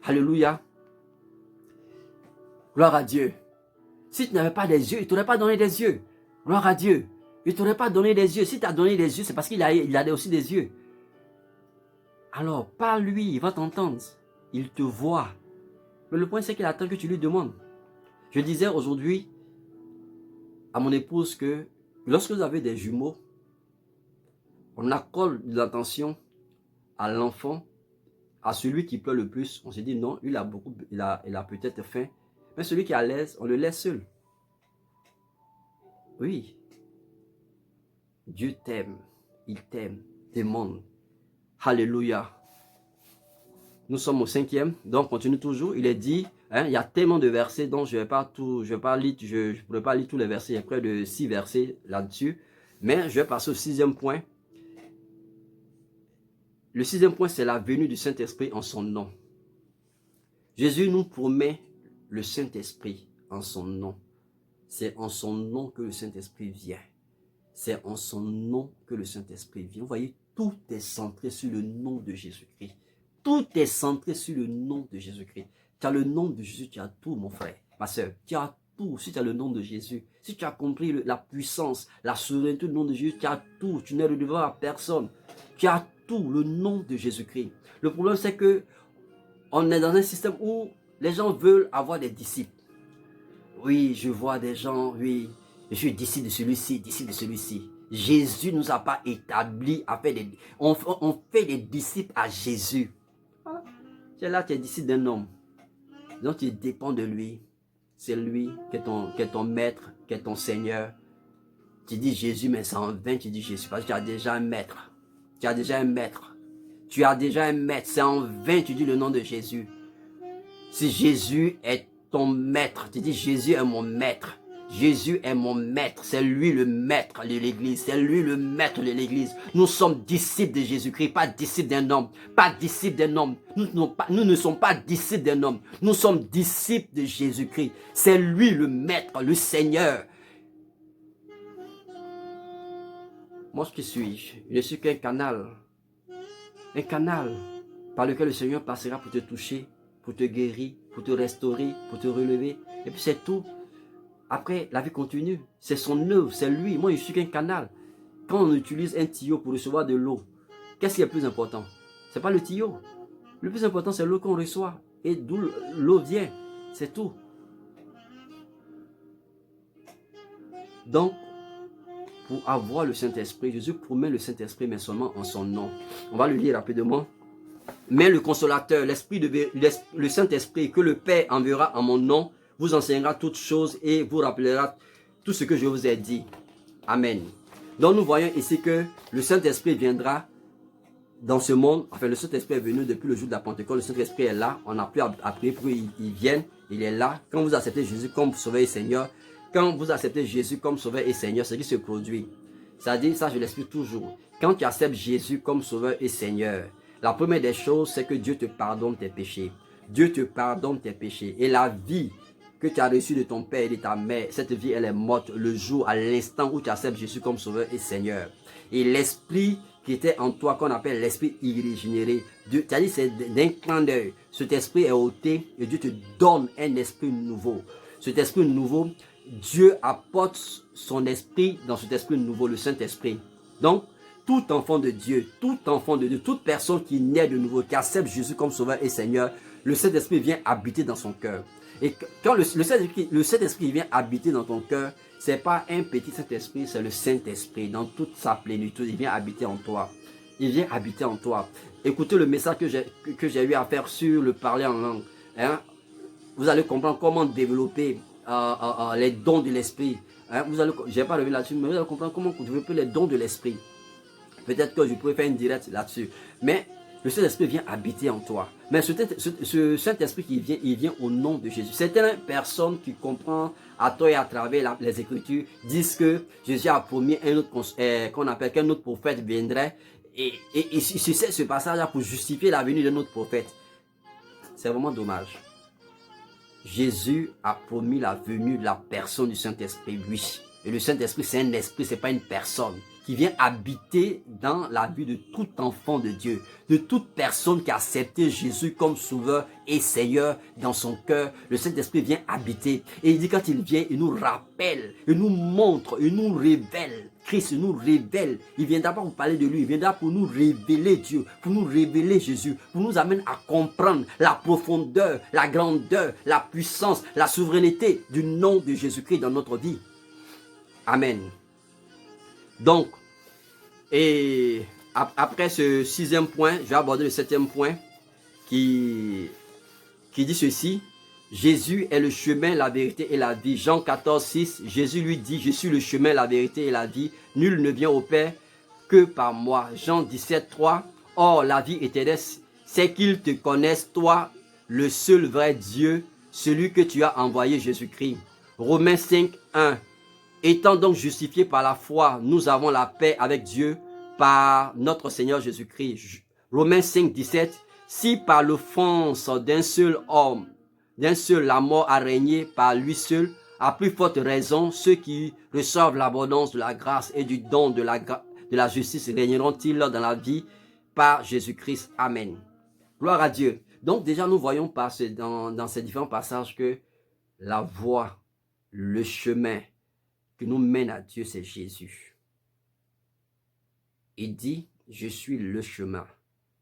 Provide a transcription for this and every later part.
Alléluia. Gloire à Dieu. Si tu n'avais pas des yeux, il ne t'aurait pas donné des yeux. Gloire à Dieu. Il ne t'aurait pas donné des yeux. Si tu as donné des yeux, c'est parce qu'il a aussi des yeux. Alors, par lui, il va t'entendre. Il te voit. Mais le point, c'est qu'il attend que tu lui demandes. Je disais aujourd'hui à mon épouse que lorsque vous avez des jumeaux, on accorde de l'attention à l'enfant, à celui qui pleure le plus. On se dit non, il a peut-être faim. Mais celui qui est à l'aise, on le laisse seul. Oui. Dieu t'aime. Il t'aime. Demande. Alléluia. Nous sommes au 5e, donc continue toujours. Il est dit, il y a tellement de versets, donc je ne pourrais pas lire tous les versets. Il y a près de 6 versets là-dessus. Mais je vais passer au 6e point. Le 6e point, c'est la venue du Saint-Esprit en son nom. Jésus nous promet le Saint-Esprit en son nom. C'est en son nom que le Saint-Esprit vient. C'est en son nom que le Saint-Esprit vient. Vous voyez, tout est centré sur le nom de Jésus-Christ. Tout est centré sur le nom de Jésus-Christ. Tu as le nom de Jésus, tu as tout, mon frère, ma soeur. Tu as tout si tu as le nom de Jésus. Si tu as compris la puissance, la souveraineté du nom de Jésus, tu as tout. Tu n'es redevant à personne. Tu as tout, le nom de Jésus-Christ. Le problème, c'est que on est dans un système où les gens veulent avoir des disciples. Oui, je vois des gens, oui, je suis disciple de celui-ci, disciple de celui-ci. Jésus ne nous a pas établi à faire on fait des disciples à Jésus. Voilà. Tu es là, tu es disciple d'un homme. Donc tu dépends de lui. C'est lui qui est ton maître, qui est ton Seigneur. Tu dis Jésus, mais c'est en vain, tu dis Jésus, parce que tu as déjà un maître. Tu as déjà un maître. Tu as déjà un maître. C'est en vain, tu dis le nom de Jésus. Si Jésus est ton maître, tu dis Jésus est mon maître. Jésus est mon maître, c'est lui le maître de l'église, c'est lui le maître de l'église. Nous sommes disciples de Jésus-Christ, pas disciples d'un homme, pas disciples d'un homme. Nous ne sommes pas disciples d'un homme, nous sommes disciples de Jésus-Christ. C'est lui le maître, le Seigneur. Moi, qui suis-je? Je suis qu'un canal par lequel le Seigneur passera pour te toucher, pour te guérir, pour te restaurer, pour te relever. Et puis c'est tout. Après, la vie continue. C'est son œuvre, c'est lui. Moi, je suis qu'un canal. Quand on utilise un tuyau pour recevoir de l'eau, qu'est-ce qui est le plus important? Ce n'est pas le tuyau. Le plus important, c'est l'eau qu'on reçoit. Et d'où l'eau vient. C'est tout. Donc, pour avoir le Saint-Esprit, Jésus promet le Saint-Esprit, mais seulement en son nom. On va le lire rapidement. Mais le consolateur, le Saint-Esprit que le Père enverra en mon nom, vous enseignera toutes choses et vous rappellera tout ce que je vous ai dit. Amen. Donc nous voyons ici que le Saint-Esprit viendra dans ce monde. Enfin, le Saint-Esprit est venu depuis le jour de la Pentecôte. Le Saint-Esprit est là. On n'a plus à prier pour qu'il vienne. Il est là. Quand vous acceptez Jésus comme Sauveur et Seigneur, c'est ce qui se produit. C'est-à-dire, ça je l'explique toujours. Quand tu acceptes Jésus comme Sauveur et Seigneur, la première des choses, c'est que Dieu te pardonne tes péchés. Dieu te pardonne tes péchés. Et la vie que tu as reçue de ton père et de ta mère, cette vie, elle est morte le jour, à l'instant où tu acceptes Jésus comme Sauveur et Seigneur. Et l'esprit qui était en toi, qu'on appelle l'esprit irrégénéré, c'est-à-dire c'est d'un clin d'œil. Cet esprit est ôté et Dieu te donne un esprit nouveau. Cet esprit nouveau, Dieu apporte son esprit dans cet esprit nouveau, le Saint-Esprit. Donc, tout enfant de Dieu, toute personne qui naît de nouveau, qui accepte Jésus comme Sauveur et Seigneur, le Saint-Esprit vient habiter dans son cœur. Et quand le Saint-Esprit vient habiter dans ton cœur, ce n'est pas un petit Saint-Esprit, c'est le Saint-Esprit dans toute sa plénitude. Il vient habiter en toi. Il vient habiter en toi. Écoutez le message que j'ai eu à faire sur le parler en langue. Hein? Vous allez comprendre comment développer les dons de l'Esprit. Hein? Je n'ai pas revu là-dessus, mais vous allez comprendre comment développer les dons de l'Esprit. Peut-être que je pourrais faire une directe là-dessus. Mais le Saint-Esprit vient habiter en toi. Mais ce Saint-Esprit qui vient, il vient au nom de Jésus. Certaines personnes qui comprennent à tort et à travers les Écritures disent que Jésus a promis un autre qu'on appelle qu'un autre prophète viendrait. Et c'est ce passage-là pour justifier la venue d'un autre prophète. C'est vraiment dommage. Jésus a promis la venue de la personne du Saint-Esprit, lui. Et le Saint-Esprit, c'est un esprit, ce n'est pas une personne. qui vient habiter dans la vie de tout enfant de Dieu, de toute personne qui a accepté Jésus comme sauveur et Seigneur dans son cœur. Le Saint-Esprit vient habiter. Et il dit quand il vient, il nous rappelle, il nous montre, il nous révèle. Christ nous révèle. Il viendra pas pour parler de lui, il viendra pour nous révéler Dieu, pour nous révéler Jésus, pour nous amener à comprendre la profondeur, la grandeur, la puissance, la souveraineté du nom de Jésus-Christ dans notre vie. Amen. Donc, et après ce 6e point, je vais aborder le 7e point qui dit ceci. Jésus est le chemin, la vérité et la vie. Jean 14, 6, Jésus lui dit, je suis le chemin, la vérité et la vie. Nul ne vient au Père que par moi. Jean 17, 3, or la vie éternelle, c'est qu'ils te connaissent, toi, le seul vrai Dieu, celui que tu as envoyé, Jésus-Christ. Romains 5, 1, étant donc justifiés par la foi, nous avons la paix avec Dieu par notre Seigneur Jésus-Christ. Romains 5, 17, si par l'offense d'un seul homme, d'un seul la mort a régné par lui seul, à plus forte raison, ceux qui reçoivent l'abondance de la grâce et du don de la justice régneront-ils dans la vie par Jésus-Christ. Amen. Gloire à Dieu. Donc déjà nous voyons dans ces différents passages que la voie, le chemin qui nous mène à Dieu, c'est Jésus. Il dit, je suis le chemin,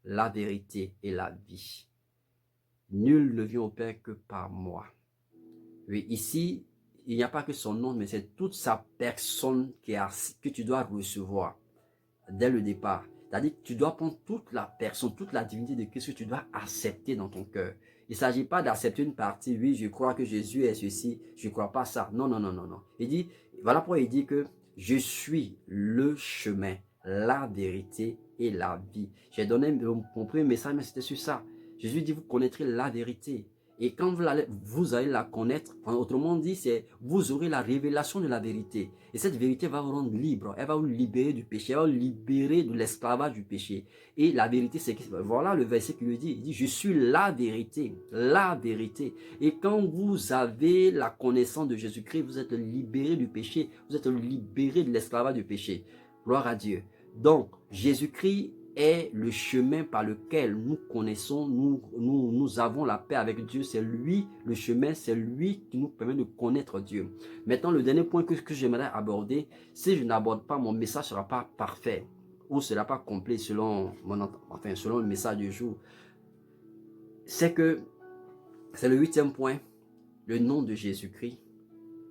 la vérité et la vie. Nul ne vient au Père que par moi. Oui, ici, il n'y a pas que son nom, mais c'est toute sa personne que tu dois recevoir dès le départ. C'est-à-dire que tu dois prendre toute la personne, toute la divinité de Christ que tu dois accepter dans ton cœur. Il ne s'agit pas d'accepter une partie. Oui, je crois que Jésus est ceci. Je ne crois pas ça. Non, non, non, non, non. Il dit, voilà pourquoi il dit que je suis le chemin, la vérité et la vie. J'ai donné mon premier message, mais c'était sur ça. Jésus dit, vous connaîtrez la vérité. Et quand vous allez la connaître, autrement dit, vous aurez la révélation de la vérité. Et cette vérité va vous rendre libre. Elle va vous libérer du péché. Elle va vous libérer de l'esclavage du péché. Et la vérité, c'est que, voilà le verset qui le dit. Il dit, je suis la vérité. La vérité. Et quand vous avez la connaissance de Jésus-Christ, vous êtes libéré du péché. Vous êtes libéré de l'esclavage du péché. Gloire à Dieu. Donc, Jésus-Christ est le chemin par lequel nous connaissons, nous avons la paix avec Dieu. C'est lui le chemin, c'est lui qui nous permet de connaître Dieu. Maintenant, le dernier point que j'aimerais aborder, si je n'aborde pas, mon message ne sera pas parfait ou ne sera pas complet selon le message du jour. C'est que, c'est le 8e point, le nom de Jésus-Christ,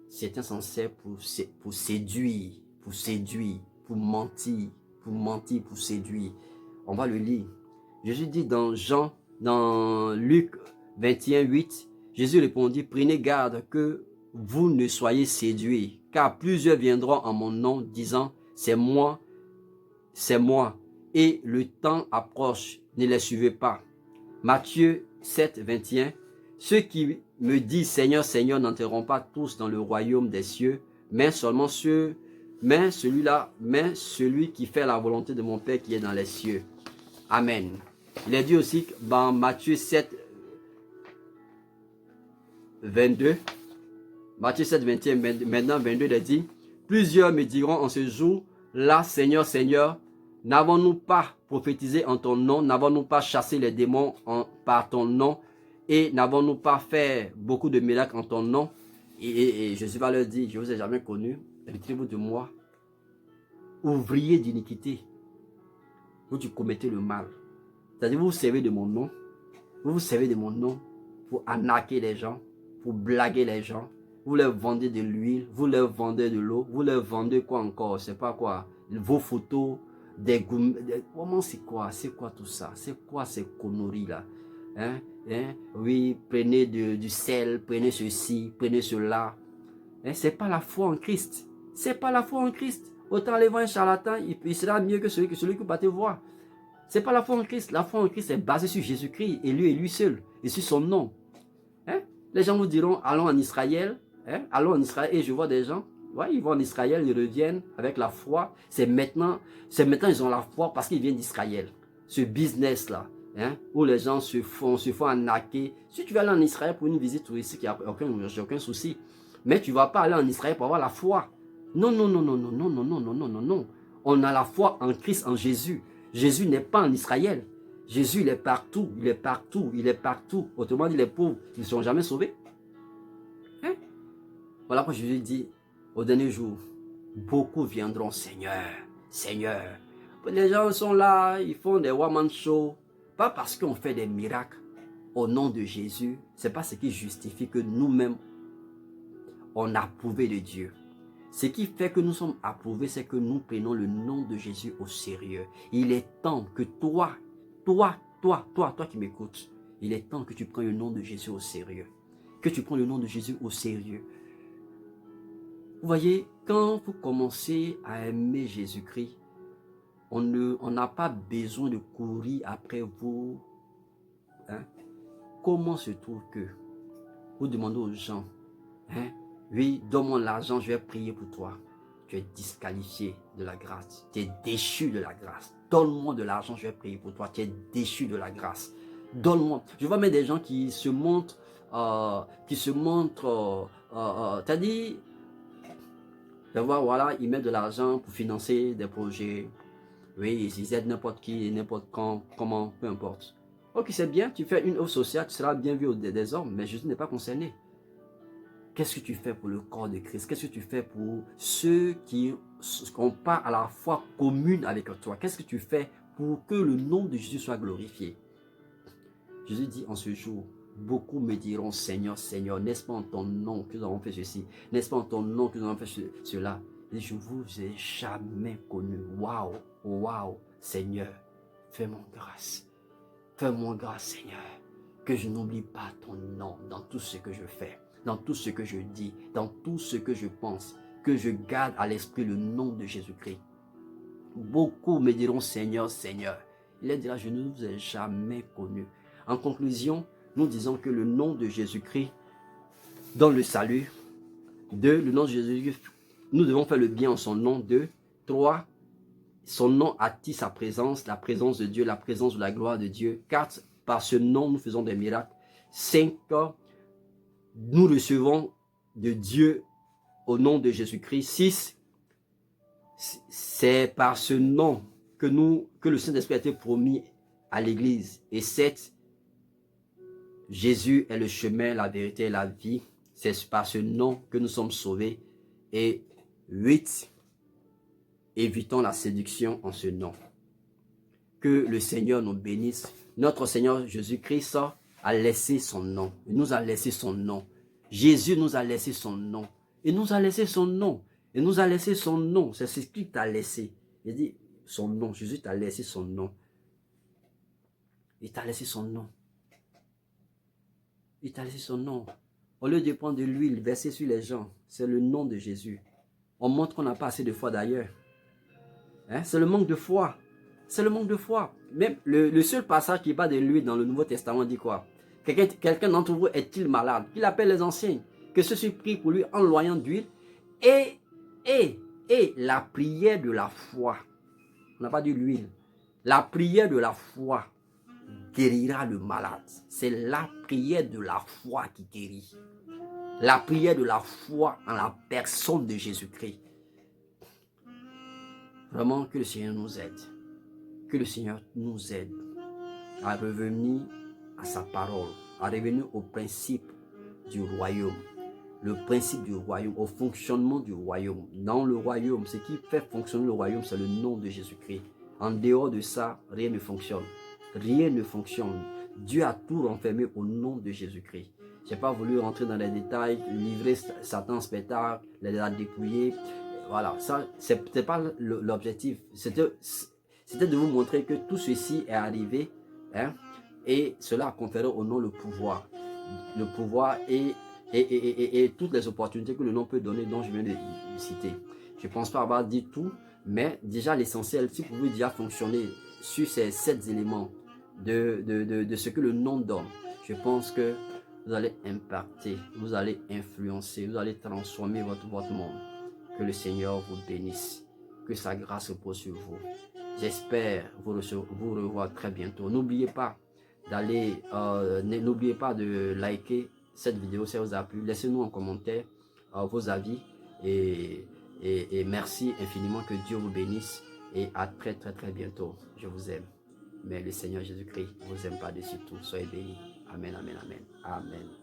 c'est insensé pour séduire, pour mentir, pour séduire. On va le lire. Jésus dit dans Luc 21, 8, Jésus répondit, prenez garde que vous ne soyez séduits, car plusieurs viendront en mon nom, disant, c'est moi, et le temps approche, ne les suivez pas. Matthieu 7, 21, ceux qui me disent Seigneur, Seigneur n'entreront pas tous dans le royaume des cieux, mais seulement celui qui fait la volonté de mon Père qui est dans les cieux. Amen. Il est dit aussi dans Matthieu 7, 22, Matthieu 7, 21, maintenant 22, il est dit, plusieurs me diront en ce jour, là, Seigneur, Seigneur, n'avons-nous pas prophétisé en ton nom, n'avons-nous pas chassé les démons par ton nom, et n'avons-nous pas fait beaucoup de miracles en ton nom? Et Jésus va leur dire, je ne vous ai jamais connu, retirez-vous de moi, ouvrier d'iniquité, où tu commettez le mal. C'est-à-dire, vous vous servez de mon nom, pour arnaquer les gens, pour blaguer les gens, vous leur vendez de l'huile, vous leur vendez de l'eau, vous leur vendez quoi encore, c'est pas quoi, vos photos, comment c'est quoi tout ça, c'est quoi ces conneries là, oui, prenez du sel, prenez ceci, prenez cela, c'est pas la foi en Christ, c'est pas la foi en Christ. Autant aller voir un charlatan, il sera mieux que celui que va te voir. C'est pas la foi en Christ. La foi en Christ est basée sur Jésus-Christ et lui seul, et sur son nom. Les gens vous diront, allons en Israël, allons en Israël, et je vois des gens, ouais, ils vont en Israël, ils reviennent avec la foi. C'est maintenant ils ont la foi parce qu'ils viennent d'Israël. Ce business-là, où les gens se font arnaquer. Si tu veux aller en Israël pour une visite touristique, il n'y a aucun souci. Mais tu ne vas pas aller en Israël pour avoir la foi. Non, non, non, non, non, non, non, non, non, non, non, non. On a la foi en Christ, en Jésus. Jésus n'est pas en Israël. Jésus, il est partout, il est partout, il est partout. Autrement dit, les pauvres, ils ne seront jamais sauvés. Hein? Voilà pourquoi Jésus dit, au dernier jour, beaucoup viendront, Seigneur, Seigneur. Les gens sont là, ils font des one-man shows. Pas parce qu'on fait des miracles au nom de Jésus. Ce n'est pas ce qui justifie que nous-mêmes, on a approuvé de Dieu. Ce qui fait que nous sommes approuvés, c'est que nous prenons le nom de Jésus au sérieux. Il est temps que toi qui m'écoutes, il est temps que tu prennes le nom de Jésus au sérieux. Que tu prends le nom de Jésus au sérieux. Vous voyez, quand vous commencez à aimer Jésus-Christ, on n'a pas besoin de courir après vous. Hein? Comment se trouve que vous demandez aux gens, hein? Oui, donne-moi l'argent, je vais prier pour toi. Tu es disqualifié de la grâce. Tu es déchu de la grâce. Donne-moi de l'argent, je vais prier pour toi. Tu es déchu de la grâce. Donne-moi. Je vois même des gens qui se montrent, t'as dit, voilà, ils mettent de l'argent pour financer des projets. Oui, ils aident n'importe qui, n'importe quand, comment, peu importe. Ok, c'est bien, tu fais une œuvre sociale, tu seras bien vu des hommes, mais Jésus n'est pas concerné. Qu'est-ce que tu fais pour le corps de Christ? Qu'est-ce que tu fais pour ceux qui ont pas à la foi commune avec toi? Qu'est-ce que tu fais pour que le nom de Jésus soit glorifié? Jésus dit en ce jour, beaucoup me diront, Seigneur, Seigneur, n'est-ce pas en ton nom que nous avons fait ceci? N'est-ce pas en ton nom que nous avons fait cela? Et je ne vous ai jamais connu. Waouh, waouh, Seigneur, fais-moi grâce. Fais-moi grâce, Seigneur, que je n'oublie pas ton nom dans tout ce que je fais, dans tout ce que je dis, dans tout ce que je pense, que je garde à l'esprit le nom de Jésus-Christ. Beaucoup me diront, Seigneur, Seigneur. Il dira, je ne vous ai jamais connu. En conclusion, nous disons que le nom de Jésus-Christ donne le salut. 2, le nom de Jésus-Christ, nous devons faire le bien en son nom. 2, 3, son nom attire sa présence, la présence de Dieu, la présence de la gloire de Dieu. 4, par ce nom, nous faisons des miracles. 5, nous recevons de Dieu au nom de Jésus-Christ. 6, c'est par ce nom que le Saint-Esprit a été promis à l'Église. Et 7, Jésus est le chemin, la vérité et la vie. C'est par ce nom que nous sommes sauvés. Et 8, évitons la séduction en ce nom. Que le Seigneur nous bénisse. Notre Seigneur Jésus-Christ a laissé son nom. Il nous a laissé son nom. Jésus nous a laissé son nom. Il nous a laissé son nom. Il nous a laissé son nom. C'est ce qu'il t'a laissé. Il dit son nom. Jésus t'a laissé son nom. Il t'a laissé son nom. Il t'a laissé son nom. Au lieu de prendre de l'huile, verser sur les gens, c'est le nom de Jésus. On montre qu'on n'a pas assez de foi d'ailleurs. Hein? C'est le manque de foi. C'est le manque de foi. Même le seul passage qui parle de l'huile dans le Nouveau Testament dit quoi? Quelqu'un d'entre vous est-il malade? Qu'il appelle les anciens. Que ceux-ci prient pour lui en loyant d'huile. Et la prière de la foi. On n'a pas dit l'huile. La prière de la foi guérira le malade. C'est la prière de la foi qui guérit. La prière de la foi en la personne de Jésus-Christ. Vraiment que le Seigneur nous aide. Que le Seigneur nous aide à revenir à sa parole, à revenir au principe du royaume. Le principe du royaume, au fonctionnement du royaume. Dans le royaume, ce qui fait fonctionner le royaume, c'est le nom de Jésus-Christ. En dehors de ça, rien ne fonctionne. Rien ne fonctionne. Dieu a tout renfermé au nom de Jésus-Christ. Je n'ai pas voulu rentrer dans les détails, livrer Satan en spectacle, les dépouiller. Voilà, ça, ce n'était pas l'objectif. C'était de vous montrer que tout ceci est arrivé, hein, et cela a conféré au nom le pouvoir. Le pouvoir et toutes les opportunités que le nom peut donner, dont je viens de citer. Je ne pense pas avoir dit tout, mais déjà l'essentiel, si vous pouvez déjà fonctionner sur ces 7 éléments de ce que le nom donne, je pense que vous allez impacter, vous allez influencer, vous allez transformer votre monde. Que le Seigneur vous bénisse, que sa grâce repose sur vous. J'espère vous revoir très bientôt. N'oubliez pas de liker cette vidéo si elle vous a plu. Laissez-nous en commentaire vos avis et merci infiniment. Que Dieu vous bénisse. Et à très bientôt. Je vous aime. Mais le Seigneur Jésus-Christ vous aime par-dessus tout. Soyez bénis. Amen, amen, amen. Amen.